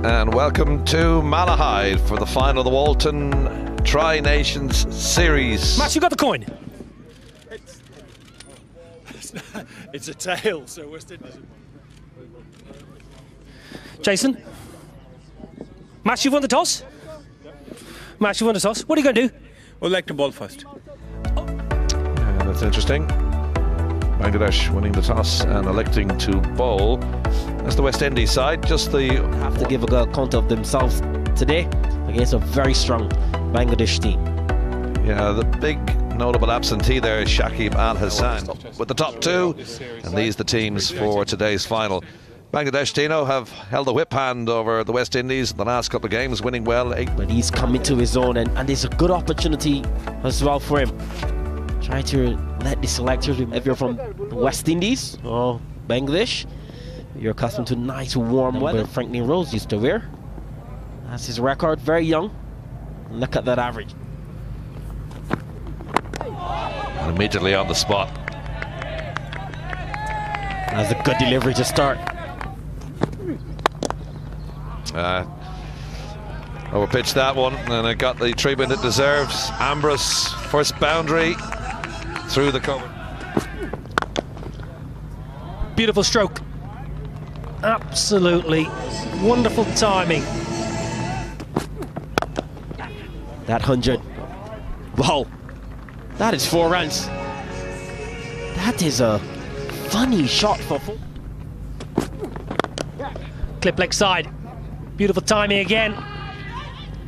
and welcome to Malahide for the final of the Walton Tri-Nations Series. Matt, you got the coin? It's a tail, so West Indies. Jason? Matt, you've won the toss? Matt, you've won the toss. What are you going to do? We'll like the ball first. That's interesting. Bangladesh winning the toss and electing to bowl. That's the West Indies side. Just the have to give a good account of themselves today against a very strong Bangladesh team. Yeah, the big notable absentee there is Shakib Al Hassan with the top two, and these the teams for today's final. Bangladesh, Dino, have held the whip hand over the West Indies the last couple of games, winning well. But he's coming to his own, and there's a good opportunity as well for him. Try to let the selectors, if you're from the West Indies or Bangladesh, you're accustomed to nice warm weather Franklin Rose used to wear. That's his record, very young. Look at that average. And immediately on the spot. That's a good delivery to start. Overpitched that one, and it got the treatment it deserves. Ambrose, first boundary through the cover. Beautiful stroke. Absolutely wonderful timing. That 100. Wow. That is 4 runs. That is a funny shot for full. Clip leg side. Beautiful timing again.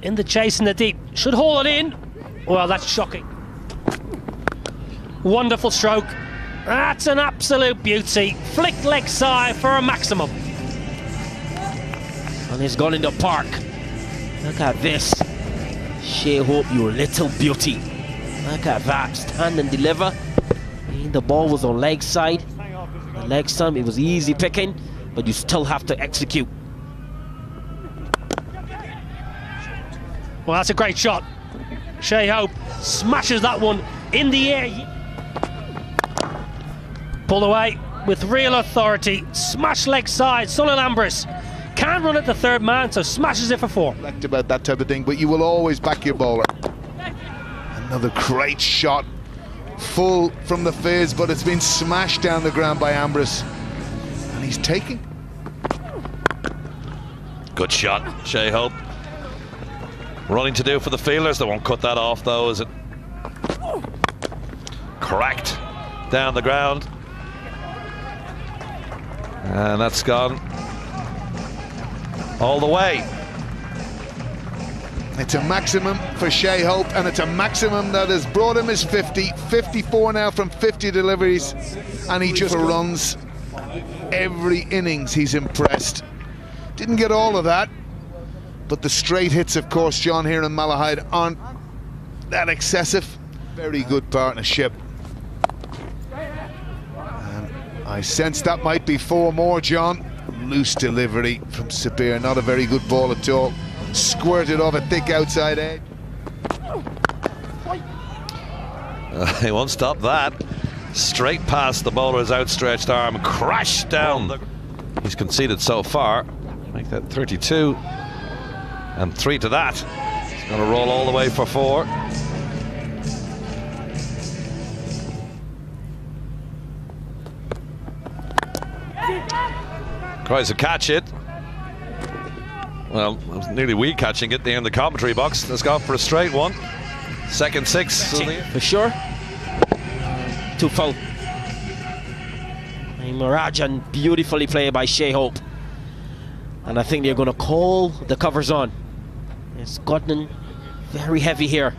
In the chase in the deep. Should haul it in. Well, that's shocking. Wonderful stroke. That's an absolute beauty. Flick leg side for a maximum. And he's gone in the park. Look at this. Shea Hope, you little beauty. Look at that. Stand and deliver. And the ball was on leg side. The leg stump, it was easy picking, but you still have to execute. Well, that's a great shot. Shea Hope smashes that one in the air. Pull away with real authority. Smash leg side. Sunil Ambrose can't run at the third man, so smashes it for 4. About that type of thing, but you will always back your bowler. Another great shot. Full from the fizz, but it's been smashed down the ground by Ambrose. And he's taking. Good shot, Shea Hope. Running to do for the fielders. They won't cut that off though, is it? Cracked down the ground. And that's gone all the way. It's a maximum for Shea Hope, and it's a maximum that has brought him his 50. 54 now from 50 deliveries, and he just runs. Every innings he's impressed. Didn't get all of that, but the straight hits, of course, John, here in Malahide aren't that excessive. Very good partnership. And I sense that might be 4 more, John. Loose delivery from Sabir, not a very good ball at all. Squirted off a thick outside edge. He won't stop that. Straight past the bowler's outstretched arm, crashed down. He's conceded so far. Make that 32. And 3 to that. He's going to roll all the way for 4. Tries to catch it. Well, it was nearly we catching it there in the commentary box. Let's go for a straight one. Second 6. For sure. 2 foul. Marajan, beautifully played by Shea Hope. And I think they're going to call the covers on. It's gotten very heavy here.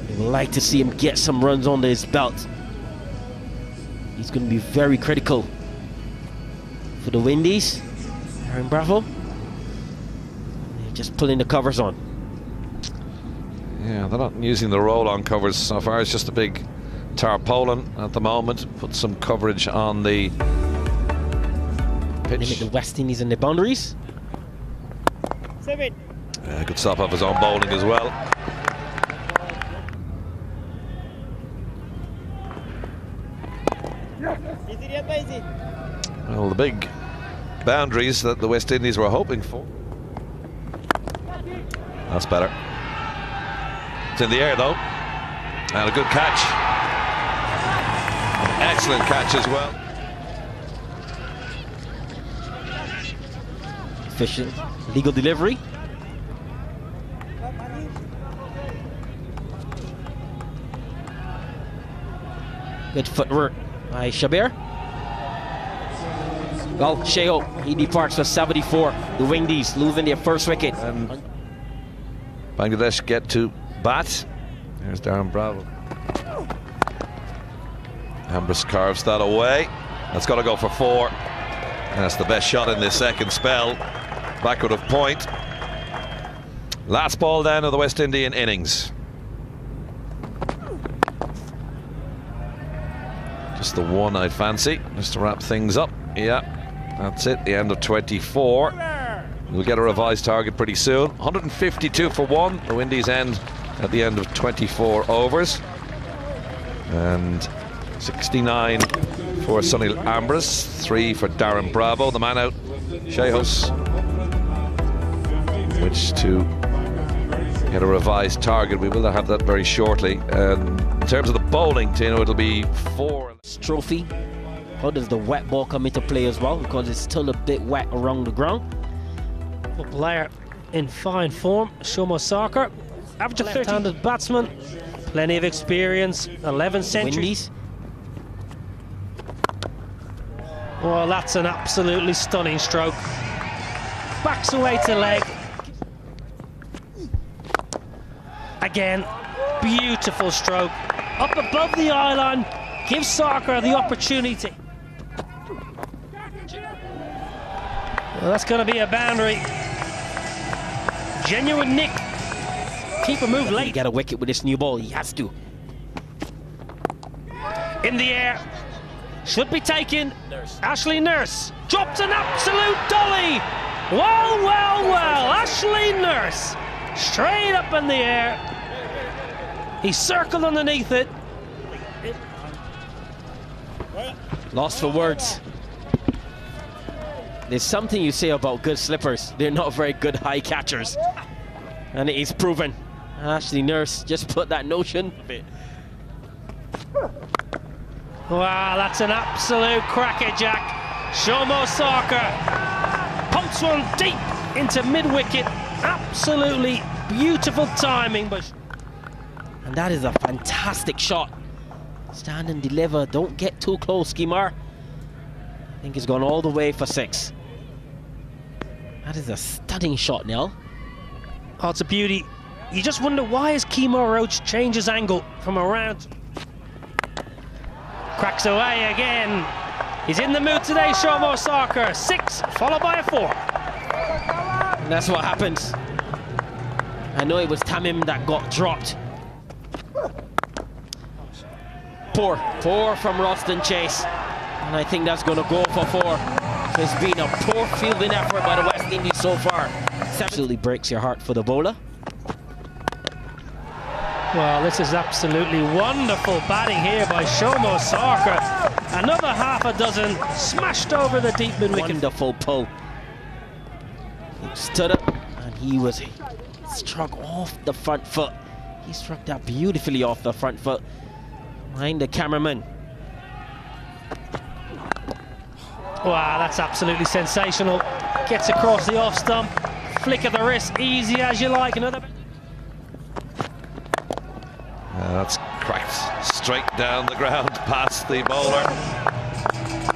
We would like to see him get some runs under his belt. He's going to be very critical for the Windies. Aaron Bravo. They're just pulling the covers on. Yeah, they're not using the roll-on covers so far. It's just a big tarpaulin at the moment. Put some coverage on the pitch. Limit the West Indies and the boundaries. 7. Good stop off his own bowling as well. Easy. Well, the big boundaries that the West Indies were hoping for. That's better. It's in the air though. And a good catch. Excellent catch as well. Efficient legal delivery. Good footwork by Shabir. Well, Shai-Hope, he departs for 74. The Windies losing their first wicket. And Bangladesh get to bat. There's Darren Bravo. Ambrose carves that away. That's got to go for 4. And that's the best shot in this second spell. Backward of point. Last ball down of the West Indian innings. Just the one I'd fancy, just to wrap things up. Yeah, that's it, the end of 24. We'll get a revised target pretty soon. 152 for 1. The Windies end at the end of 24 overs. And 69 for Sunil Ambrose, 3 for Darren Bravo. The man out, Shai-Hope, which to get a revised target. We will have that very shortly. And in terms of the bowling, Tino, it'll be 4. Trophy. How does the wet ball come into play as well? Because it's still a bit wet around the ground. A player in fine form, Shomo Sarkar. Average of left-handed batsman. Plenty of experience. 11 centuries. Windies. Well, that's an absolutely stunning stroke. Backs away to leg. Again, beautiful stroke. Up above the eye line, gives Sarkar the opportunity. Well, that's going to be a boundary. Genuine nick. Keeper move He late. get a wicket with this new ball. He has to. In the air. Should be taken. Ashley Nurse dropped an absolute dolly. Well, well, well. Ashley Nurse straight up in the air. He circled underneath it. Lost for words. There's something you say about good slippers. They're not very good high catchers. And it is proven. Ashley Nurse just put that notion. Wow, that's an absolute crackerjack. Shomo Sarkar pumps one deep into mid-wicket. Absolutely beautiful timing. And that is a fantastic shot. Stand and deliver. Don't get too close, Kemar. I think he's gone all the way for 6. That is a stunning shot, Nell. Oh, it's a beauty. You just wonder, why has Kemar Roach changed his angle from around? Cracks away again. He's in the mood today, Shomo Sarkar. 6, followed by a 4. And that's what happens. I know it was Tamim that got dropped. Poor from Roston Chase. And I think that's going to go for 4. So it's been a poor fielding effort by the West Indies so far. Absolutely breaks your heart for the bowler. Well, this is absolutely wonderful batting here by Shomo Sarkar. Another half a dozen smashed over the deep mid-wicket. Wonderful pull. He stood up and he struck off the front foot. He struck that beautifully off the front foot. Behind the cameraman. Wow, that's absolutely sensational. Gets across the off stump. Flick of the wrist, easy as you like. Another. That's cracked straight down the ground past the bowler.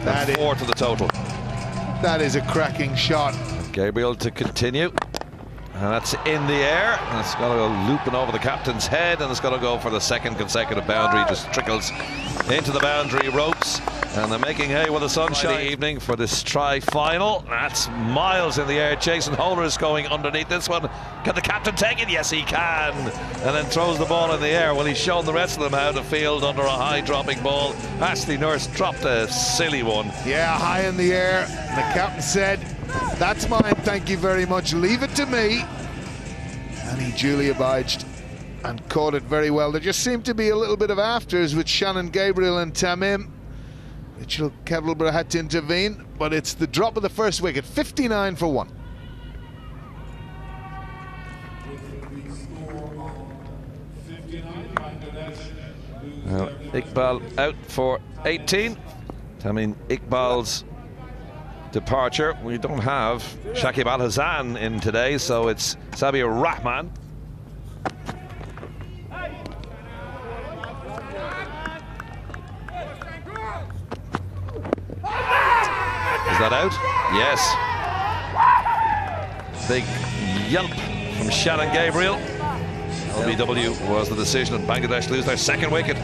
That is 4 to the total. That is a cracking shot. Gabriel to continue. And that's in the air. And it's got to go looping over the captain's head. And it's got to go for the second consecutive boundary. Just trickles into the boundary ropes. And they're making hay with the sunshine evening for this tri-final. That's miles in the air. Jason Holder is going underneath this one. Can the captain take it? Yes, he can. And then throws the ball in the air. Well, he's shown the rest of them how to field under a high dropping ball. Ashley Nurse dropped a silly one. Yeah, high in the air. And the captain said, "That's mine, thank you very much. Leave it to me." And he duly obliged and caught it very well. There just seemed to be a little bit of afters with Shannon Gabriel and Tamim. Mitchell Kettleborough had to intervene, but it's the drop of the first wicket, 59 for 1. Iqbal out for 18. I mean, Iqbal's departure. We don't have Shakib Al Hassan in today, so it's Sabir Rahman. Is that out? Yes. Big yelp from Shannon Gabriel. LBW was the decision, and Bangladesh lose their second wicket.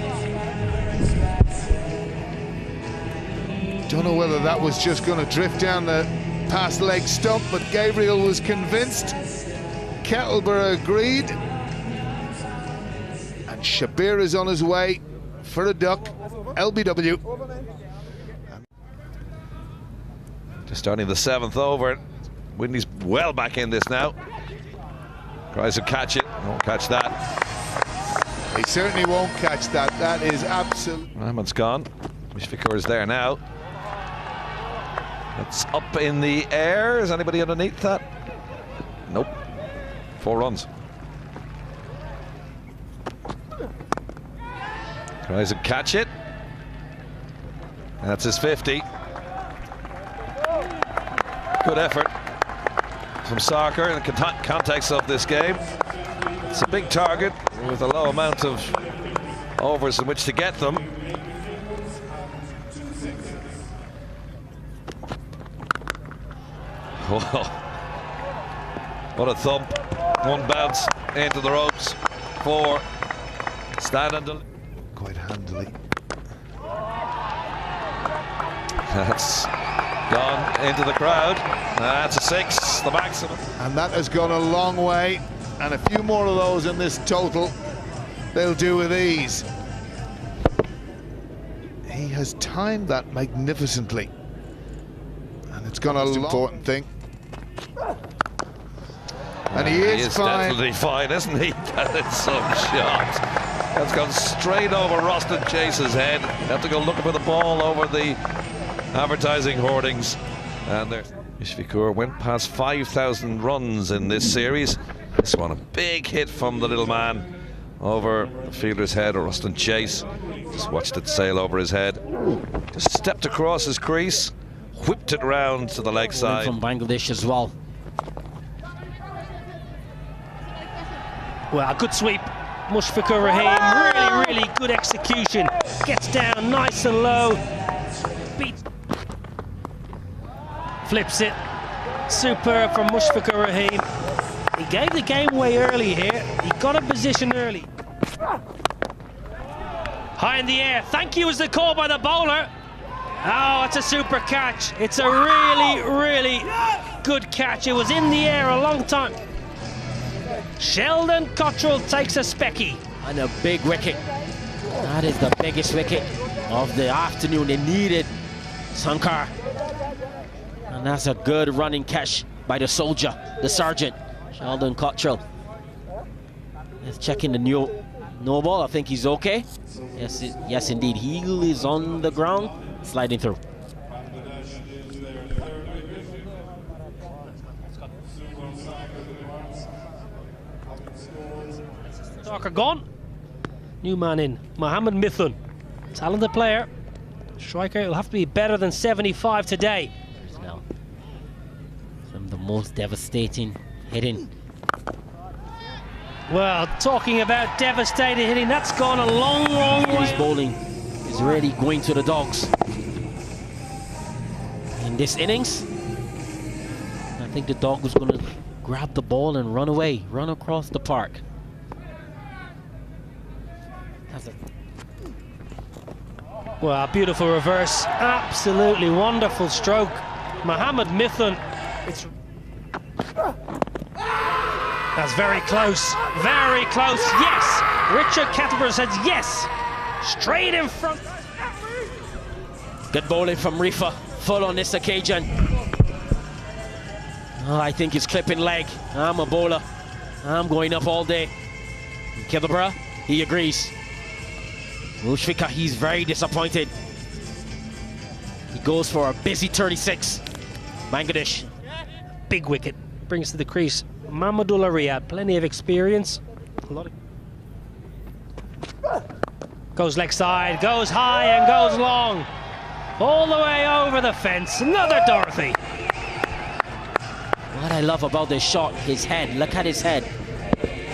Don't know whether that was just going to drift down the past leg stump, but Gabriel was convinced. Kettleborough agreed. And Shabir is on his way for a duck. LBW. Just starting the 7th over. Whitney's well back in this now. Tries to catch it. Won't catch that. He certainly won't catch that. That is absolute. Rahman's gone. Mushfiqur is there now. It's up in the air. Is anybody underneath that? Nope. 4 runs. Tries to catch it. That's his 50. Good effort from Sarkar in the context of this game. It's a big target with a low amount of overs in which to get them. Whoa. What a thump. 1 bounce into the ropes. 4 stand and deliver. Quite handily. That's gone into the crowd. That's a 6, the maximum. And that has gone a long way. And a few more of those in this total, they'll do with ease. He has timed that magnificently. And it's gone a long important thing. And he is fine. Definitely fine, isn't he? That is some shot. That's gone straight over Roston Chase's head. Have to go looking for the ball over the advertising hoardings. And there's Mushfiqur went past 5,000 runs in this series. This one a big hit from the little man over the fielder's head, or Roston Chase. Just watched it sail over his head. Just stepped across his crease, whipped it round to the leg side. From Bangladesh as well. Well, good sweep. Mushfiqur Rahim, really good execution. Gets down nice and low. Beats. Flips it. Superb from Mushfiqur Rahim. He gave the game away early here. He got a position early. High in the air. Thank you is the call by the bowler. Oh, it's a super catch. It's a really good catch. It was in the air a long time. Sheldon Cottrell takes a specky. And a big wicket. That is the biggest wicket of the afternoon. They needed Sankar. And that's a good running catch by the soldier, the sergeant, Sheldon Cottrell. Let's check in the no ball. I think he's okay. Yes, indeed. Heel is on the ground, sliding through. Sarkar gone. New man in, Mohammed Mithun. Talented player. Striker will have to be better than 75 today. Now, some of the most devastating hitting. Well, talking about devastating hitting, that's gone a long way. His bowling is really going to the dogs. In this innings, I think the dog was going to grab the ball and run away, run across the park. Well, beautiful reverse, absolutely wonderful stroke. Mohammed Mithun, that's very close, yes! Richard Kettleborough says yes, straight in front. Good bowling from Rifa, full on this occasion. Oh, I think he's clipping leg. I'm a bowler, I'm going up all day. Kettleborough, he agrees. Mushfiqur, he's very disappointed. He goes for a busy 36. Bangladesh. Big wicket, brings to the crease Mahmudullah Riyad, plenty of experience. Goes leg side, goes high and goes long. All the way over the fence. Another Dorothy. What I love about this shot, his head. Look at his head.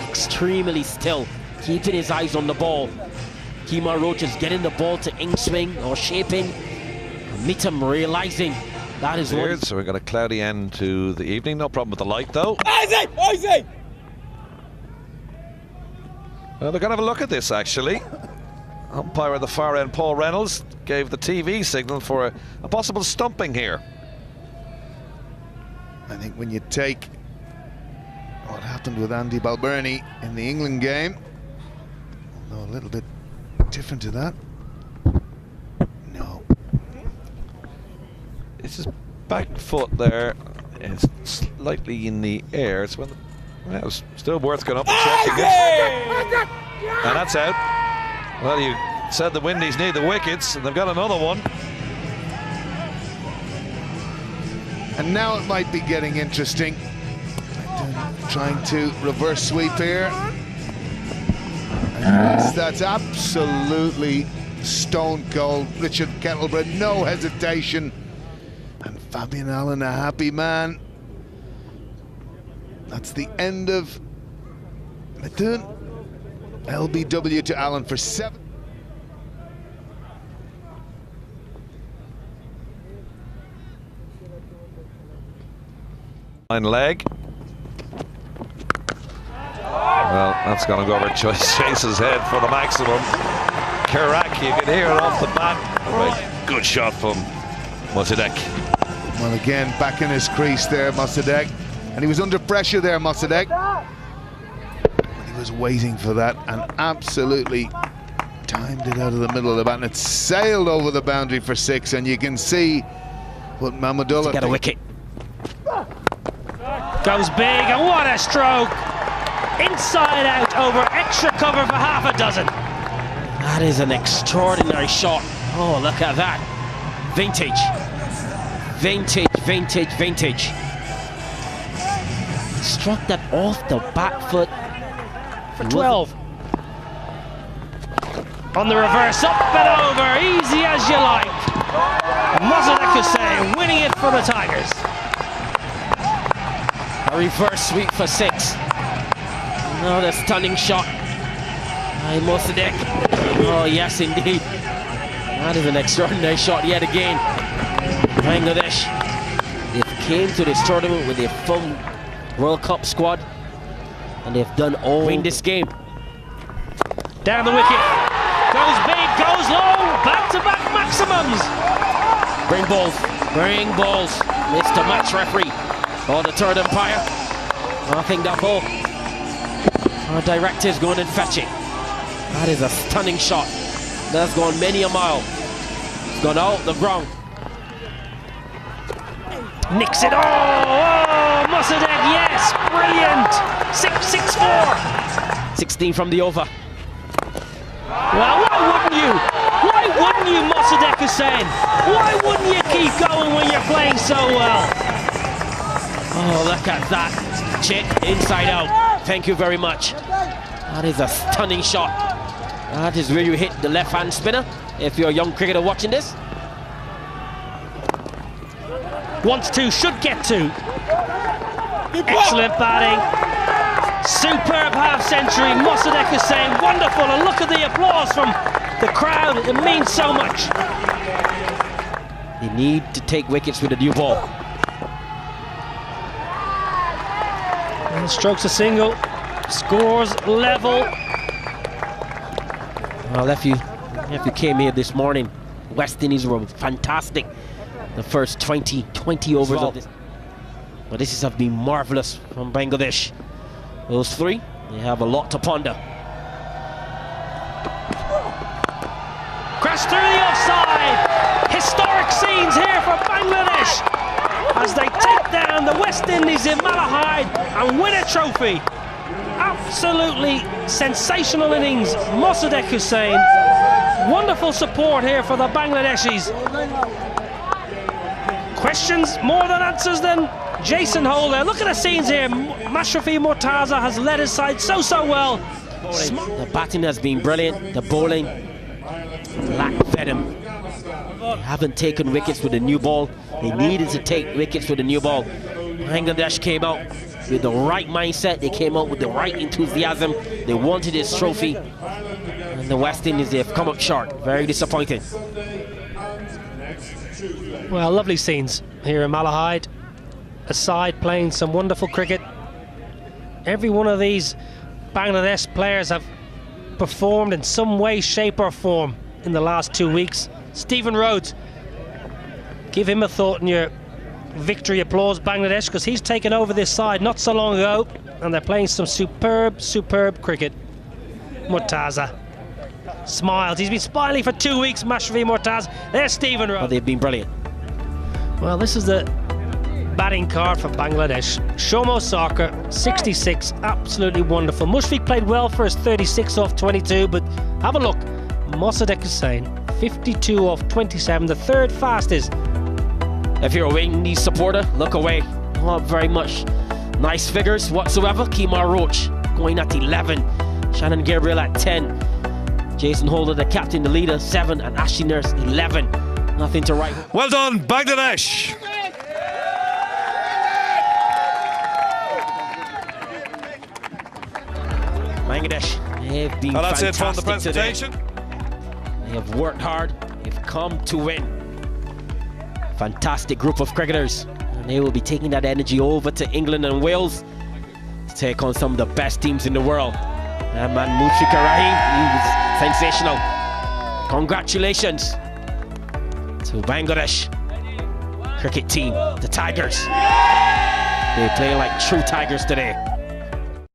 Extremely still, keeping his eyes on the ball. Kemar Roach is getting the ball to in swing or shaping. Mitcham realizing that is what. So we've got a cloudy end to the evening. No problem with the light though. Easy! Well, they're going to have a look at this actually. Umpire at the far end, Paul Reynolds, gave the TV signal for a possible stumping here. I think when you take what happened with Andy Balbirnie in the England game, although a little bit different to that. No. It's his back foot there. It's slightly in the air. It's when well, it's still worth going up and checking it. And that's out. Well, you said the Windies need the wickets, and they've got another one. And now it might be getting interesting. Trying to reverse sweep here. And that's absolutely stone cold. Richard Kettleborough, no hesitation. And Fabian Allen, a happy man. That's the end of Mithun. LBW to Allen for 7. Line leg. Well, that's going to go over Chase's head for the maximum. Kerak, you can hear it off the bat. Right, good shot from Mossadegh. Well, again, back in his crease there, Mossadegh. And he was under pressure there, Mossadegh. He was waiting for that and absolutely timed it out of the middle of the bat. And it sailed over the boundary for 6. And you can see what Mahmudullah Get a wicket. Goes big, and what a stroke! Inside out over extra cover for half a dozen. That is an extraordinary shot. Oh, look at that. Vintage. Vintage, vintage, vintage. Struck that off the back foot. For 12. On the reverse, up and over, easy as you like. Mossadegh Hussain winning it for the Tigers. A reverse sweep for 6. Another stunning shot by Mossadegh. Oh yes indeed. That is an extraordinary shot yet again. Bangladesh, they came to this tournament with their full World Cup squad and they've done all win this game. Down the wicket, goes big, goes low, back-to-back maximums. Bring balls, Mr. Match Referee or the third umpire. I think that ball, our director's going and fetch it. That is a stunning shot. That's gone many a mile. It's gone out the ground. Nicks it, oh, Mossadegh, yes, brilliant. 6-6-4. 16 from the over. Well, why wouldn't you? Why wouldn't you, Mossadegh Hussain? Why wouldn't you keep going when you're playing so well? Oh, look at that. Chick, inside out. Thank you very much. That is a stunning shot. That is where you hit the left-hand spinner, if you're a young cricketer watching this. Wants to, should get to. Excellent batting. Superb half-century, Mossadegh Hussain, wonderful, and look at the applause from the crowd, it means so much. They need to take wickets with a new ball. And strokes a single, scores level. Well, if you came here this morning, West Indies were fantastic. The first 20 overs of this. But this has been marvellous from Bangladesh. Those three, they have a lot to ponder. Crash through the offside. Historic scenes here for Bangladesh as they take down the West Indies in Malahide and win a trophy. Absolutely sensational innings, Mossadegh Hussain. Wonderful support here for the Bangladeshis. Questions more than answers then. Jason Holder, look at the scenes here. Mashrafi Mortaza has led his side so well. The batting has been brilliant, the bowling lack venom. They haven't taken wickets with the new ball. They needed to take wickets with the new ball. Bangladesh came out with the right mindset. They came out with the right enthusiasm. They wanted this trophy. And the West Indies, they've come up short. Very disappointing. Well, lovely scenes here in Malahide. A side playing some wonderful cricket. Every one of these Bangladesh players have performed in some way, shape or form in the last 2 weeks. Stephen Rhodes, give him a thought in your victory applause, Bangladesh, because he's taken over this side not so long ago and they're playing some superb cricket. Murtaza smiles. He's been smiling for 2 weeks, Mashrafi Mortaz. There's Stephen Rhodes. But they've been brilliant. Well, this is the batting card for Bangladesh. Shomo Sarkar, 66, absolutely wonderful. Mushfiq played well for his 36 off 22, but have a look. Mossadegh Hussain, 52 off 27, the third fastest. If you're a West Indies supporter, look away. Not very much nice figures whatsoever. Kemar Roach going at 11. Shannon Gabriel at 10. Jason Holder, the captain, the leader, 7. And Ashley Nurse, 11. Nothing to write. Well done, Bangladesh. Bangladesh, they've been Well, that's it from the fantastic today. presentation. They have worked hard. They've come to win. Fantastic group of cricketers. And they will be taking that energy over to England and Wales to take on some of the best teams in the world. And man, Mushfiqur Rahim, he was sensational. Congratulations to Bangladesh cricket team, the Tigers. They're playing like true Tigers today.